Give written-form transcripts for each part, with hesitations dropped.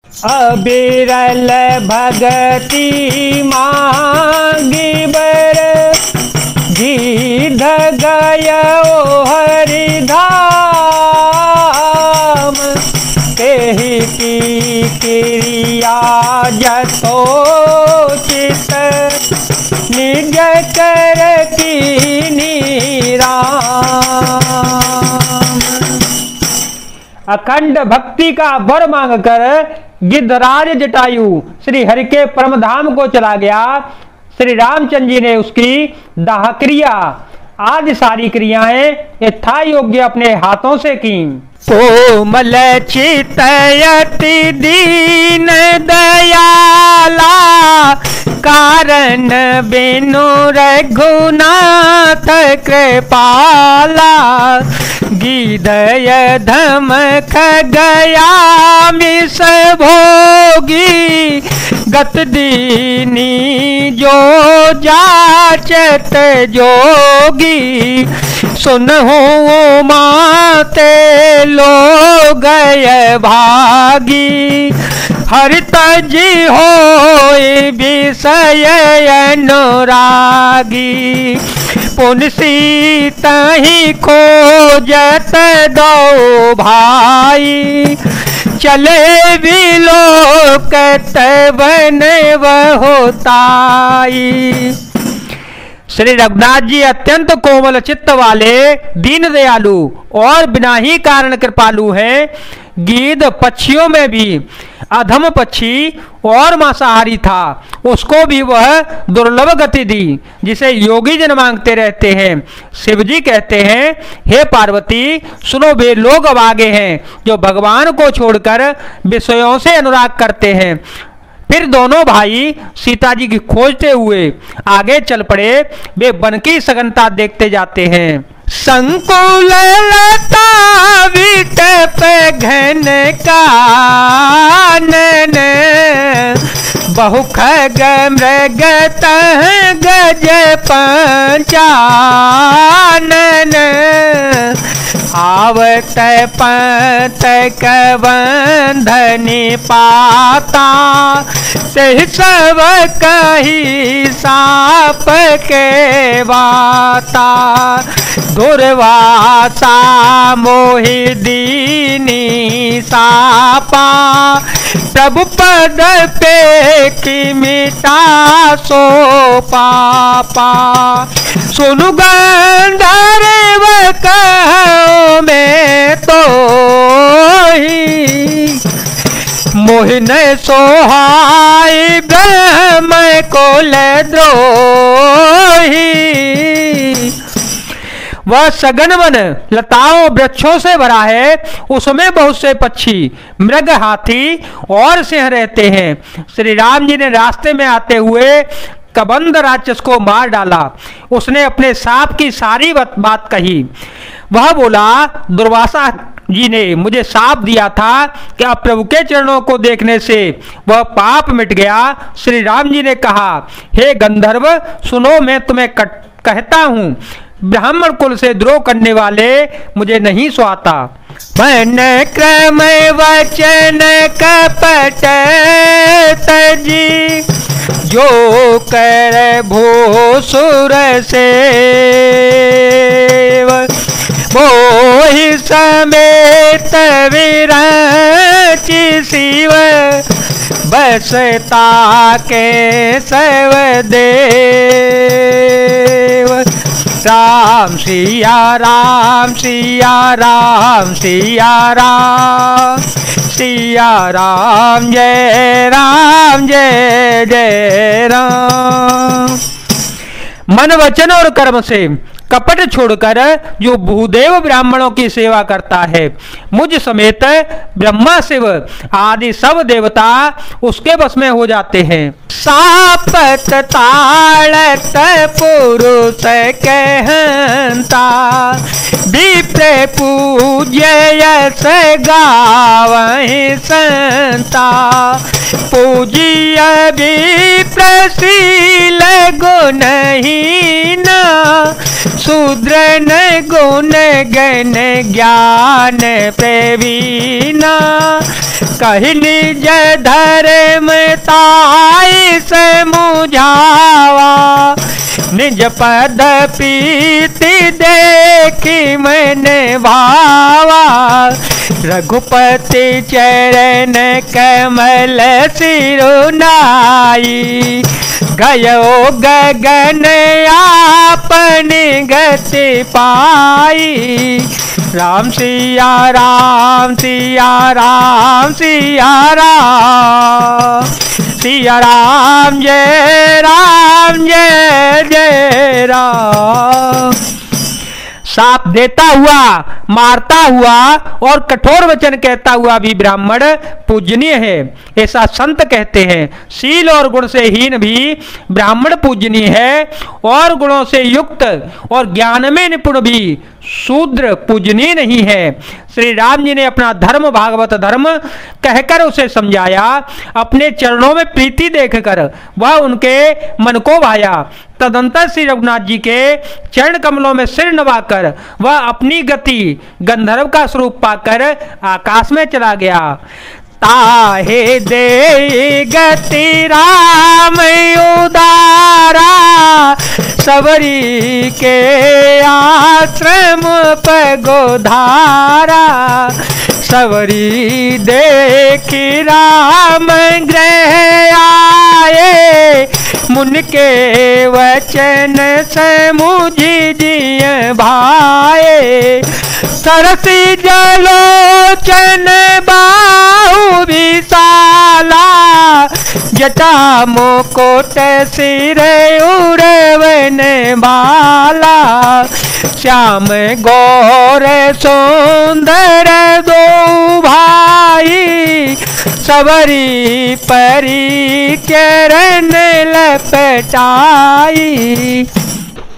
अबिरल भगति मांगी बर गीध गयो हरिधाम तेहि की क्रिया यथोचित निज कर कीनी राम। अखंड भक्ति का वर मांगकर गिद्धराज जटायु श्री हरि के परम धाम को चला गया। श्री रामचंद्र जी ने उसकी दाह क्रिया आदि सारी क्रियाएं यथा योग्य अपने हाथों से की। कोमल चितयति दीन दयाला कारण बिनु रघुनाथ कृपाला गीधय धमक गया मिस भोगी गत दीनी जो जाचत जोगी सुनहु माते लो गय भागी हरि तजी होय विषय अनुरागी पुन सीता ही खोजत दो भाई चले विलोकत वन होताई। श्री रघुनाथ जी अत्यंत कोमल चित्त वाले दीन दयालु और बिना ही कारण कृपालु हैं। गीध पक्षियों में भी अधम पक्षी और मांसाहारी था, उसको भी वह दुर्लभ गति दी जिसे योगी जन मांगते रहते हैं। शिव जी कहते हैं, हे पार्वती सुनो, वे लोग अब आगे हैं जो भगवान को छोड़कर विषयों से अनुराग करते हैं। फिर दोनों भाई सीता जी की खोजते हुए आगे चल पड़े। वे वन की सघनता देखते जाते हैं। संकुल लता विटप घन कानन बहु खग मृग गज पंचानन आवत पंत कबंधनि पाता से सब कही साप के बाता दुर्वासा मोहि दीनी सापा प्रभु पद पे की मिटा सो पापा सुनु गंधर्व कहो में तो ही मोहिन सोहाई ब्रह्म कुल द्रोही। वह सघन वन लताओं वृक्षों से भरा है, उसमें बहुत से पक्षी मृग हाथी और सिंह रहते हैं। श्री राम जी ने रास्ते में आते हुए कबंध राक्षस को मार डाला। उसने अपने सांप की सारी बात कही। वह बोला, दुर्वासा जी ने मुझे शाप दिया था कि अब प्रभु के चरणों को देखने से वह पाप मिट गया। श्री राम जी ने कहा, हे गंधर्व सुनो, मैं तुम्हें कहता हूँ, ब्राह्मण कुल से द्रोह करने वाले मुझे नहीं सुहाता। मन क्रम वचन कपट तजी जो कर भूसुर से मोहि समेत विराची शिव बसता के सव देव। राम सिया राम सिया राम सिया राम सिया राम जय जय राम। मन वचन और कर्म से कपट छोड़कर जो भूदेव ब्राह्मणों की सेवा करता है, मुझ समेत ब्रह्मा शिव आदि सब देवता उसके बस में हो जाते हैं। सापत ताड़त पुरुष कहता विप्र पूज्य यश गावहि संता पूजिय विप्रशील गुणहीन शूद्रन गुण गण ज्ञान प्रवीणा कही निज धर्म ताई से मुझावा, निज पद प्रीति देखी मैंने भावा, रघुपति चरण कमल सिरुनाई, गयो गगन आपन गति पाई। राम सिया राम सिया राम सिया राम, सिया राम जय जय राम। साप देता हुआ, मारता हुआ और कठोर वचन कहता हुआ भी ब्राह्मण पूजनीय है, ऐसा संत कहते हैं। शील और गुण से हीन भी ब्राह्मण पूजनीय है, और गुणों से युक्त और ज्ञान में निपुण भी शूद्र पूजनीय नहीं है। श्री राम जी ने अपना धर्म भागवत धर्म कहकर उसे समझाया, अपने चरणों में प्रीति देखकर वह उनके मन को भाया। तदंतर श्री रघुनाथ जी के चरण कमलों में सिर नवाकर वह अपनी गति गंधर्व का स्वरूप पाकर आकाश में चला गया। ताहे दे गति राम उदारा, सबरी के आश्रम पर गोधारा, सबरी देखी राम गृह आए, मुन के वचन से मुझी जिय भाए, सरसी जलोचन बाहु विशाला, जटा मुकुट सिर उड़वन बाला, श्याम गौर सुंदर दो भाई, सबरी परी चरण लपटाई।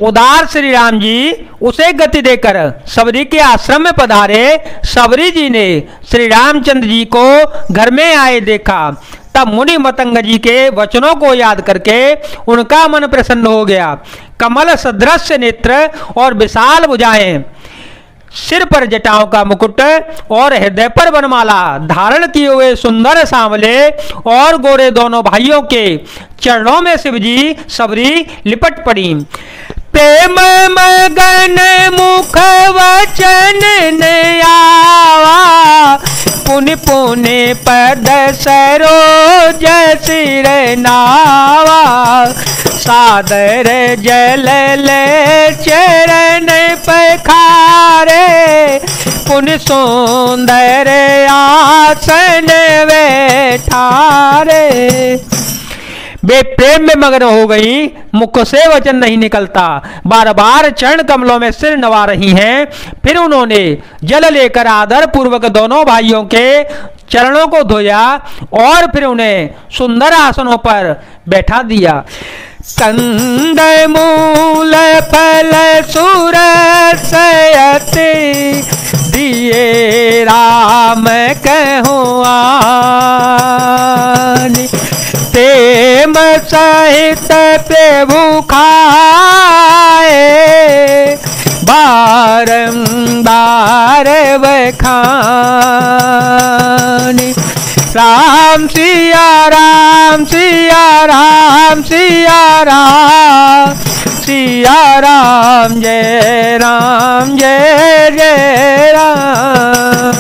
उदार श्री राम जी उसे गति देकर सबरी के आश्रम में पधारे। सबरी जी ने श्री रामचंद्र जी को घर में आए देखा, तब मुनि मतंग जी के वचनों को याद करके उनका मन प्रसन्न हो गया। कमल सदृश नेत्र और विशाल भुजाएं, सिर पर जटाओं का मुकुट और हृदय पर वनमाला धारण किए हुए सुंदर सांवले और गोरे दोनों भाइयों के चरणों में शिवजी सबरी लिपट पड़ी। प्रेम मगन मुख वचन नयावा, पुनि पुनि पद सरोज सिर नावा, सादर जल ले चरण पखारे, पुनि सुंदर आसन बैठारे। वे प्रेम में मग्न हो गई, मुख से वचन नहीं निकलता, बार बार चरण कमलों में सिर नवा रही हैं। फिर उन्होंने जल लेकर आदर पूर्वक दोनों भाइयों के चरणों को धोया और फिर उन्हें सुंदर आसनों पर बैठा दिया। कंद मूल फल सुरसयति, दिए राम कहूँ आनि, प्रेम सहित प्रभु खाए, बारंबार बखानी। राम सिया राम सिया राम सिया राम, सिया राम जय जय राम।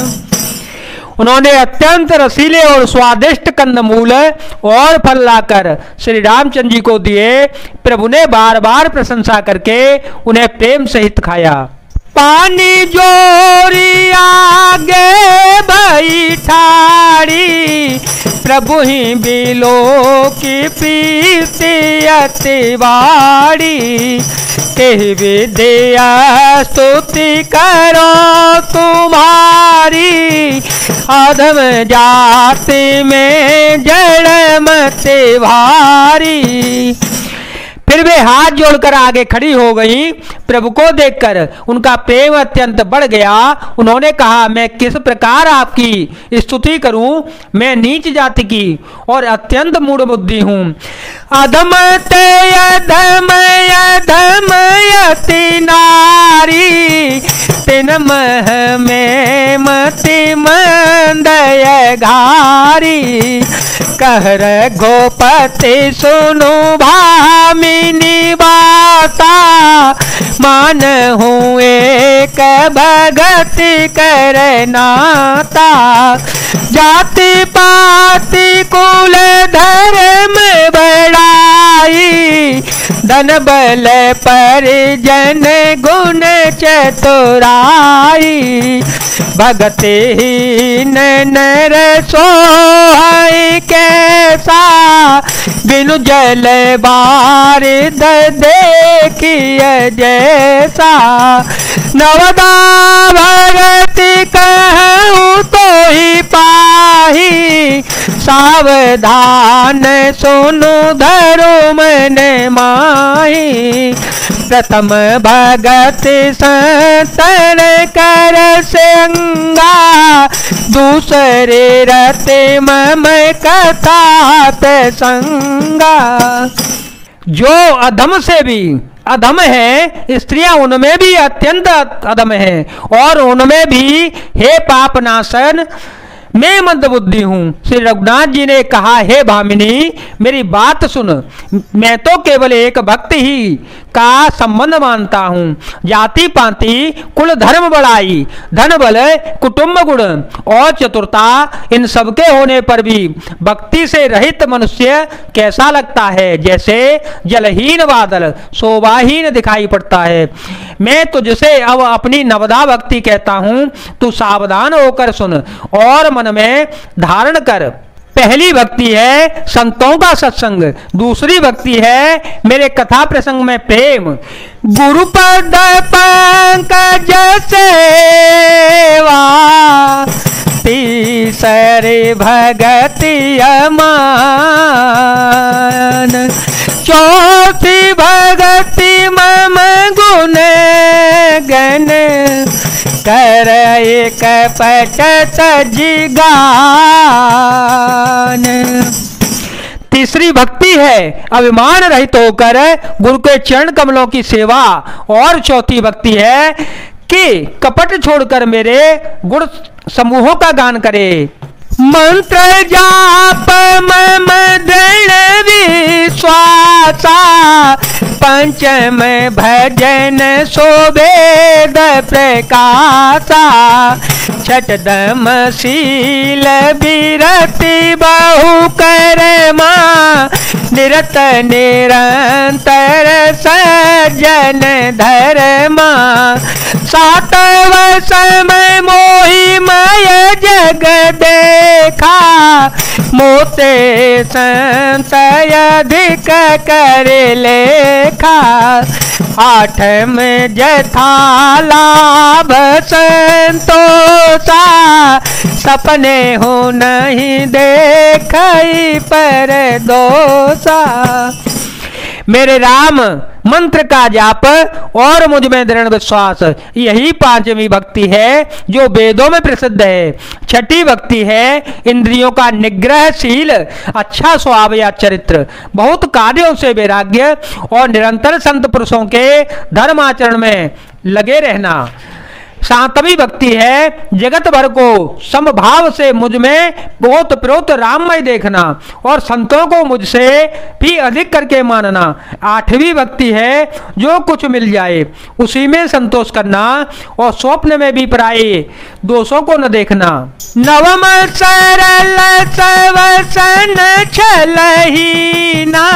उन्होंने अत्यंत रसीले और स्वादिष्ट कंदमूल और फल लाकर श्री रामचंद्र जी को दिए। प्रभु ने बार बार प्रशंसा करके उन्हें प्रेम सहित खाया। पानी जोरी आगे बैठाड़ी, प्रभु ही बिलो की प्रीति अति बाड़ी, कही विद्या स्तुति करो तुम्हारी, अधम जाति में जड़ मत भारी। फिर वे हाथ जोड़कर आगे खड़ी हो गई। प्रभु को देखकर उनका प्रेम अत्यंत बढ़ गया। उन्होंने कहा, मैं किस प्रकार आपकी स्तुति करूं? मैं नीच जाति की और अत्यंत मूढ़ बुद्धि हूं। अधम ते अधम अधम यति नारी, तिन मह में मति मंदय घारी। कह रघुपति सुनु भामिनी बाता, मान हूँ एक भगति कर नाता। जाति पाति कुल धर्म बड़ाई, धन बल परिजन गुण चतुराई। भगतिहीन नर सोहै कैसा, बिनु जल बारिद देखिए जैसा। नवदा भगति कहूँ तो ही पाही, सावधान सुनु धरो मन माही। प्रथम भगत संतन कर संगा, दूसरे रते मम कथा प्रसंगा। जो अधम से भी अधम है, स्त्रियां उनमें भी अत्यंत अधम है, और उनमें भी हे पापनाशन मैं मंदबुद्धि हूँ। श्री रघुनाथ जी ने कहा, हे भामिनी मेरी बात सुन, मैं तो केवल एक भक्त ही का संबंध मानता हूँ। जाति पाति कुल धर्म बड़ाई, धन बल कुटुंब गुण और चतुरता, इन सबके होने पर भी भक्ति से रहित मनुष्य कैसा लगता है, जैसे जलहीन बादल शोभाहीन दिखाई पड़ता है। मैं तुझसे अब अपनी नवदा भक्ति कहता हूँ, तू सावधान होकर सुन और मन में धारण कर। पहली भक्ति है संतों का सत्संग, दूसरी भक्ति है मेरे कथा प्रसंग में प्रेम। गुरुपद पंकज सेवा, तीसरे भगति अमान। चौथी भगति मम गुण गण, कर एक पट सजिगान। तीसरी भक्ति है अभिमान रहित होकर गुरु के चरण कमलों की सेवा, और चौथी भक्ति है कि कपट छोड़कर मेरे गुण समूहों का गान करे। मंत्र जाप मम दृढ़ विश्वासा, पंचम भजन सोवेद प्रकाशा। छठदम शील विरति बहु कर्मा, निरत निरंतर सज्जन धर्मा। सातव समय मोहि मय जग देखा, मोते संशय अधिक कर लेखा। आठम जथा लाभ संतोषा, सपने हो नहीं देखई पर दोषा। मेरे राम मंत्र का जाप और मुझ में दृढ़ विश्वास, यही पांचवी भक्ति है जो वेदों में प्रसिद्ध है। छठी भक्ति है इंद्रियों का निग्रहशील अच्छा स्वभाव या चरित्र, बहुत कार्यों से वैराग्य और निरंतर संत पुरुषों के धर्माचरण में लगे रहना। सातवीं भक्ति है जगत भर को समभाव से मुझ में बहुत प्रोत राममय देखना और संतों को मुझसे भी अधिक करके मानना। आठवीं भक्ति है जो कुछ मिल जाए उसी में संतोष करना और स्वप्न में भी पराये दोषों को न देखना। नवम सरल सवसन छलहीना,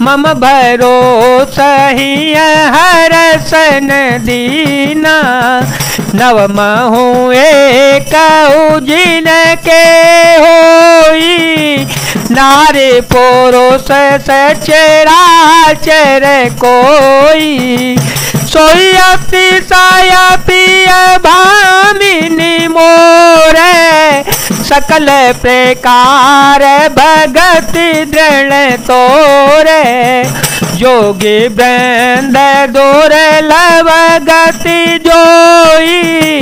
मम भरोसा ही हरसन दीना। नवम हूँ एक जिन के होई, नारे पुरुष सचराचर कोई। सोई अतिशय प्रिय भामिनी मोरे, सकल प्रकार भगति दृढ़ तोरे। जोगी वृंद दुर्लभ गति जोई,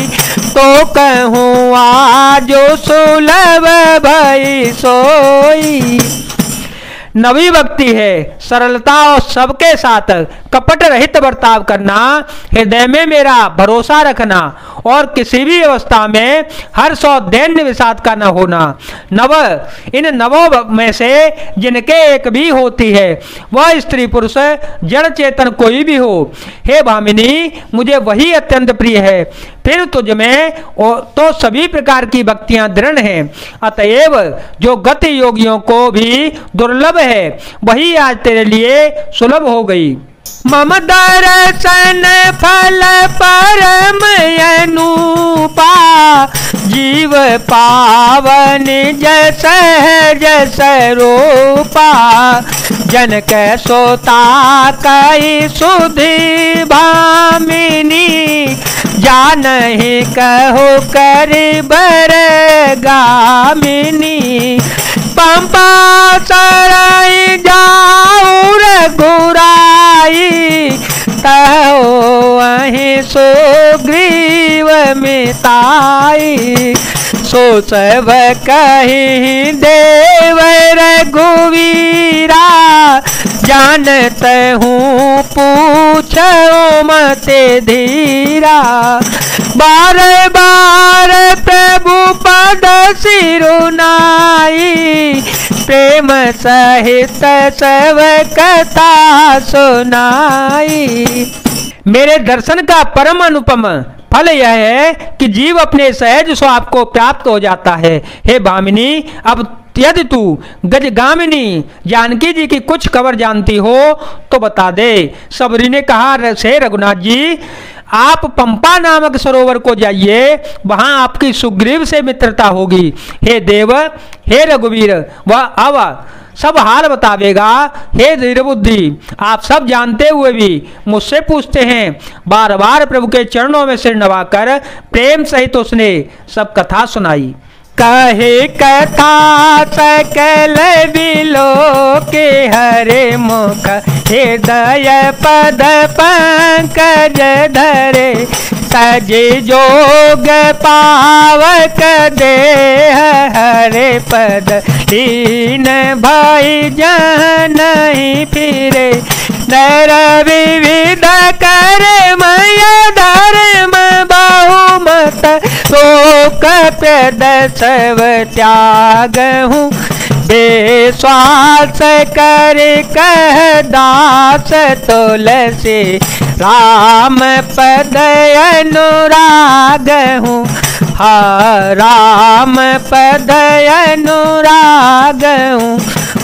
तो कहूँ आज सुलभ भई सोई। नवी भक्ति है सरलता और सबके साथ कपट रहित बर्ताव करना, हृदय में मेरा भरोसा रखना और किसी भी अवस्था में हर्ष और दैन्य विषाद का न होना। नव, इन नवों में से जिनके एक भी होती है वह स्त्री पुरुष जड़ चेतन कोई भी हो, हे भामिनी मुझे वही अत्यंत प्रिय है। फिर तुझ में तो सभी प्रकार की भक्तियां दृढ़ हैं, अतएव जो गति योगियों को भी दुर्लभ है वही आज तेरे लिए सुलभ हो गई। मम दर्शन फल परम अनुपा, जीव पावन जस जस रूपा, जनक सोता कई सुधि भामिनी, जानहि कहो कर बर गामिनी, पंपा सराई जाऊ रघुराई, तहो अहि सुग्रीव मिताई, सो सब कहि देव रघुवीरा, जानत हूँ पूछो मत धीरा, बार बार प्रभु पद सिरुनाई, प्रेम सहित सब कथा सुनाई। मेरे दर्शन का परम अनुपम फल यह है कि जीव अपने सहज स्वभाव को प्राप्त हो जाता है। हे भामिनी, अब यदि तू गजगामिनी जानकी जी की कुछ खबर जानती हो तो बता दे। सबरी ने कहा, से रघुनाथ जी आप पंपा नामक सरोवर को जाइए, वहां आपकी सुग्रीव से मित्रता होगी। हे देव, हे रघुवीर, वह अब सब हाल बतावेगा। हे धीरबुद्धि, आप सब जानते हुए भी मुझसे पूछते हैं। बार बार प्रभु के चरणों में सिर नवाकर प्रेम सहित उसने सब कथा सुनाई। कहे कथा सकल बिलो के हरे मुख, हृदय पद पंकज धरे, सज जोग पावक देह हरे पद, दीन भाई जहाँ नहीं फिरे, नर विविध कर मय धर्म बहुमत, शोक प्रद सब त्याग हूँ, विश्वास कर कह दास तुलसी, राम पद अनुराग हूँ, हा राम पद अनुराग हूँ,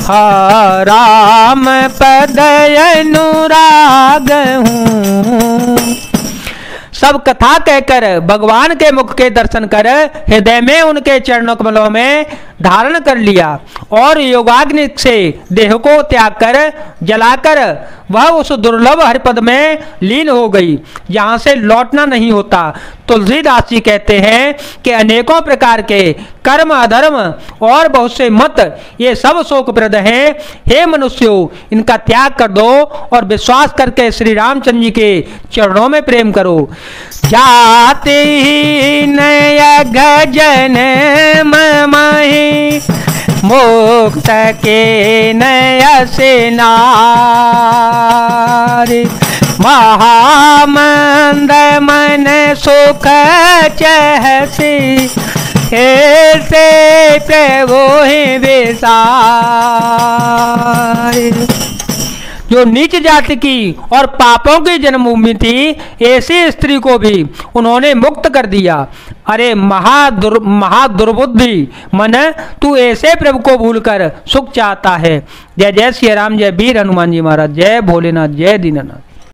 हा राम पद अनुराग हूँ। सब कथा कहकर भगवान के मुख के दर्शन कर हृदय में उनके चरणों कमलों में धारण कर लिया और योगाग्नि से देह को त्याग कर जलाकर वह उस दुर्लभ हरिपद में लीन हो गई, जहाँ से लौटना नहीं होता। तुलसीदास जी कहते हैं कि अनेकों प्रकार के कर्म अधर्म और बहुत से मत ये सब शोकप्रद हैं। हे मनुष्यों, इनका त्याग कर दो और विश्वास करके श्री रामचंद्र जी के चरणों में प्रेम करो। जाति ही नया गजन मही, मुक्त के नया से नारी, महामंद मन सुख चहसी, हे से प्रभु ही विसारी। जो नीच जाति की और पापों की जन्मभूमि थी, ऐसी स्त्री को भी उन्होंने मुक्त कर दिया। अरे महादुर्बुद्धि मन, तू ऐसे प्रभु को भूलकर सुख चाहता है। जय जय श्री राम, जय वीर हनुमान जी महाराज, जय भोलेनाथ, जय दीनानाथ।